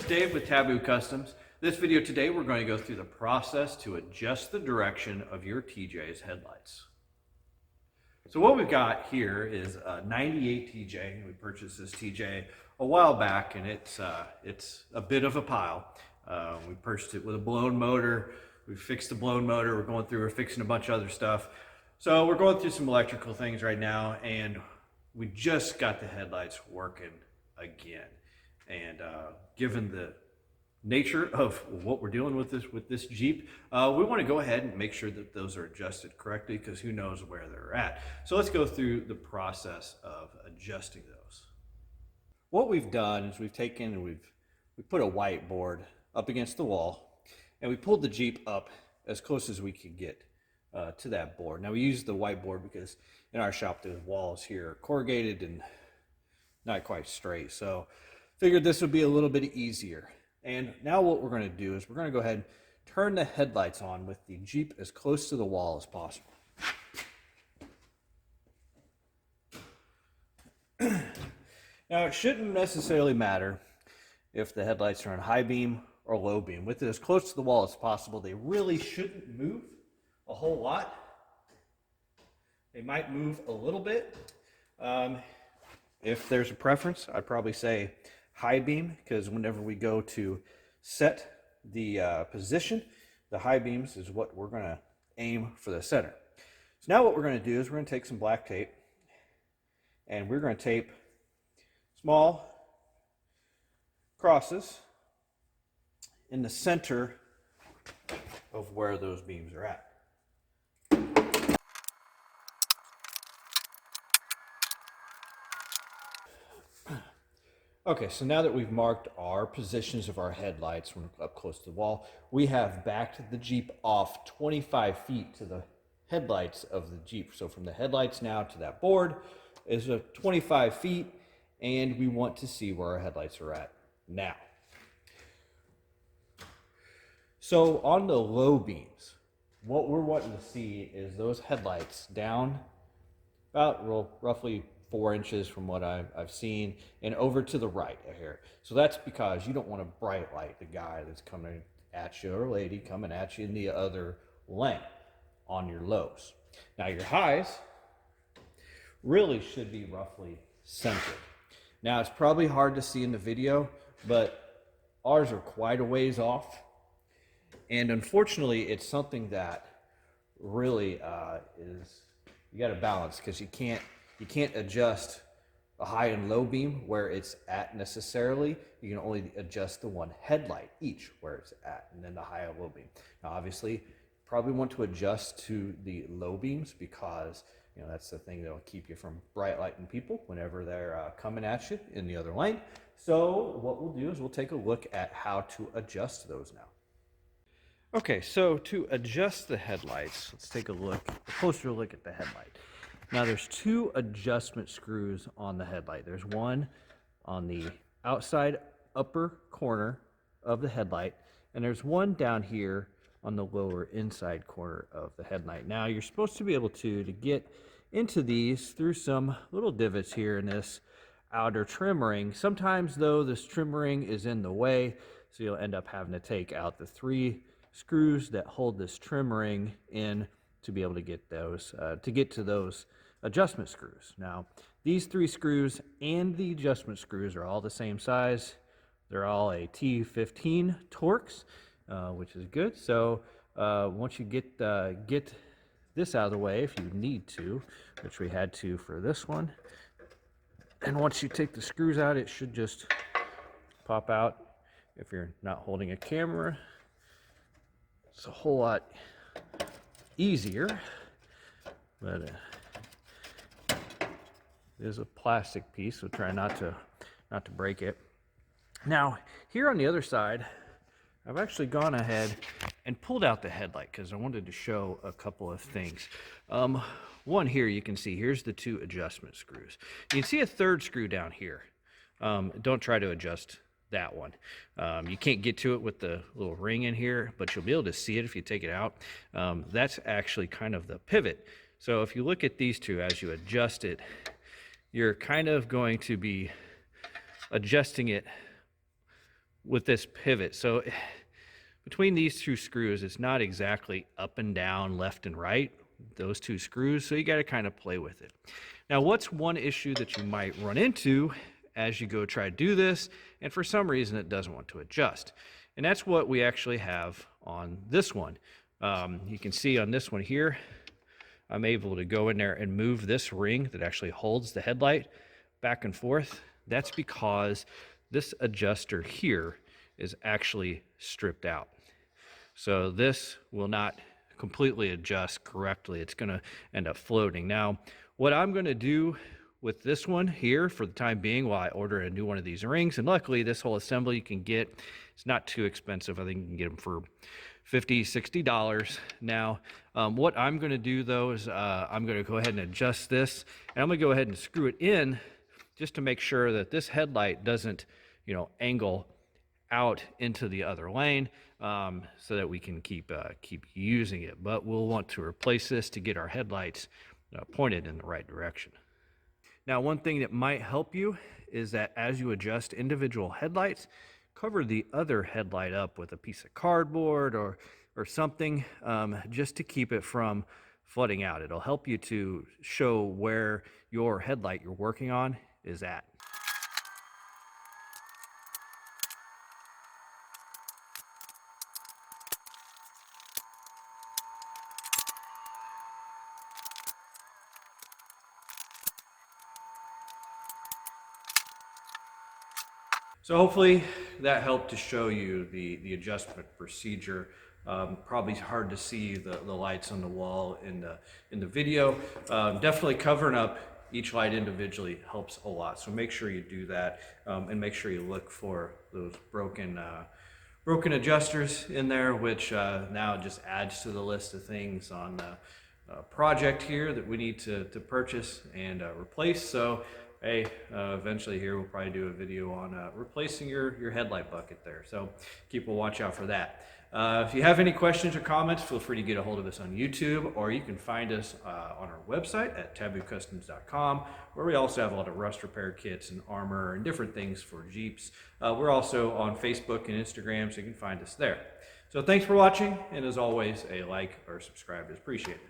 it's Dave with Taboo Customs. This video today we're going to go through the process to adjust the direction of your TJ's headlights. So what we've got here is a 98 TJ. We purchased this TJ a while back and it's a bit of a pile. We purchased it with a blown motor. We fixed the blown motor. We're fixing a bunch of other stuff. So we're going through some electrical things right now and we just got the headlights working again. And given the nature of what we're dealing with this Jeep, we want to go ahead and make sure that those are adjusted correctly, because who knows where they're at. So let's go through the process of adjusting those. What we've done is we've taken and we put a whiteboard up against the wall, and we pulled the Jeep up as close as we could get to that board. Now we use the whiteboard because in our shop the walls here are corrugated and not quite straight, so figured this would be a little bit easier. And now what we're going to do is we're going to go ahead and turn the headlights on with the Jeep as close to the wall as possible. Now it shouldn't necessarily matter if the headlights are on high beam or low beam. With it as close to the wall as possible, they really shouldn't move a whole lot. They might move a little bit. If there's a preference, I'd probably say high beam, because whenever we go to set the position, the high beams is what we're going to aim for the center. So now what we're going to do is we're going to take some black tape and we're going to tape small crosses in the center of where those beams are at. Okay, so now that we've marked our positions of our headlights from up close to the wall, we have backed the Jeep off 25 feet to the headlights of the Jeep. So from the headlights now to that board is 25 feet, and we want to see where our headlights are at now. So on the low beams, what we're wanting to see is those headlights down about roughly 4 inches from what I've seen, and over to the right here. So that's because you don't want to bright light the guy that's coming at you, or lady coming at you in the other lane on your lows. Now your highs really should be roughly centered. Now it's probably hard to see in the video, but ours are quite a ways off. And unfortunately, it's something that really you got to balance, because you can't adjust a high and low beam where it's at necessarily. You can only adjust the one headlight each where it's at, and then the high and low beam. Now obviously probably want to adjust to the low beams, because that's the thing that'll keep you from bright lighting people whenever they're coming at you in the other lane. So what we'll do is we'll take a look at how to adjust those now. Okay, so to adjust the headlights, let's take a closer look at the headlight. Now there's 2 adjustment screws on the headlight. There's one on the outside upper corner of the headlight, and there's one down here on the lower inside corner of the headlight. Now you're supposed to be able to get into these through some little divots here in this outer trim ring. Sometimes though, this trim ring is in the way, so you'll end up having to take out the 3 screws that hold this trim ring in to be able to get those to those adjustment screws. Now these 3 screws and the adjustment screws are all the same size. They're all a T15 Torx, which is good. So once you get this out of the way, if you need to, which we had to for this one, and once you take the screws out, it should just pop out. If you're not holding a camera, it's a whole lot easier, but it is a plastic piece, so try not to break it. Now here on the other side, I've actually gone ahead and pulled out the headlight because I wanted to show a couple of things. One here, you can see here's the 2 adjustment screws. You can see a 3rd screw down here. Don't try to adjust that one. You can't get to it with the little ring in here, but you'll be able to see it if you take it out. That's actually kind of the pivot. So if you look at these 2 as you adjust it, you're kind of going to be adjusting it with this pivot. So between these two screws, it's not exactly up and down, left and right, those two screws. So you got to kind of play with it. Now, what's one issue that you might run into as you go try to do this, and for some reason it doesn't want to adjust? And that's what we actually have on this one. You can see on this one here, I'm able to go in there and move this ring that actually holds the headlight back and forth. That's because this adjuster here is actually stripped out. So this will not completely adjust correctly. It's going to end up floating. Now, what I'm going to do with this one here for the time being while I order a new one of these rings, and luckily this whole assembly you can get, it's not too expensive. I think you can get them for $50, $60. Now, what I'm going to do though is I'm going to go ahead and adjust this, and I'm going to go ahead and screw it in just to make sure that this headlight doesn't, angle out into the other lane, so that we can keep using it. But we'll want to replace this to get our headlights pointed in the right direction. Now, one thing that might help you is that as you adjust individual headlights, cover the other headlight up with a piece of cardboard or something, just to keep it from flooding out. It'll help you to show where your headlight you're working on is at. So hopefully that helped to show you the adjustment procedure. Probably hard to see the lights on the wall in the video. Definitely covering up each light individually helps a lot. So make sure you do that, and make sure you look for those broken adjusters in there, which now just adds to the list of things on the project here that we need to purchase and replace. So hey, eventually here we'll probably do a video on replacing your headlight bucket there. So keep a watch out for that. If you have any questions or comments, feel free to get a hold of us on YouTube, or you can find us on our website at taboocustoms.com, where we also have a lot of rust repair kits and armor and different things for Jeeps. We're also on Facebook and Instagram, so you can find us there. So thanks for watching, and as always, a like or subscribe is appreciated.